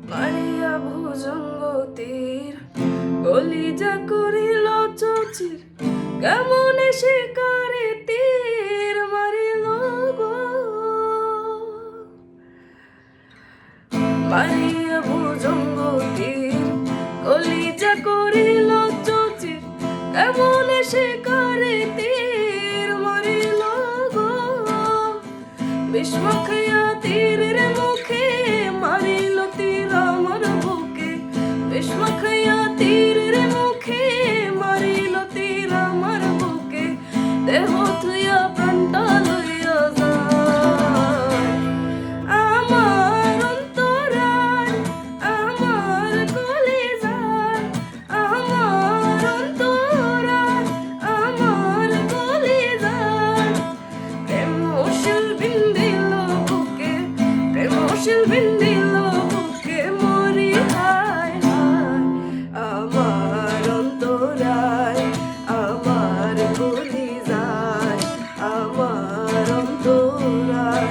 মারিয়া ভুজঙ্গ তীর কলিজা করিল চচির কেমন শিকারে তীর মারিল গো। মারিয়া ভুজঙ্গ তীর কলিজা করিল চচির কেমন শিকারে তীর মারিল গো। বিষ্মখাইয়া তীরের মুখে মারিল তীর আমার বুকে। বিষ্মখাইয়া তীরের মুখে মারিল তীর আমার বুকে। দেহ থুইয়া প্রাণটা লইয়া যায় আমার অন্তরায় আমার কলিজায়। আমার অন্তরায় আমার কলিজায়। প্রেমশীল বিন্দিল বুকে প্রেমশীল বিন্দিল বুকে মরি হায় হায়। আমার অন্তরায় আমার কলিজায়। আমার অন্তরায়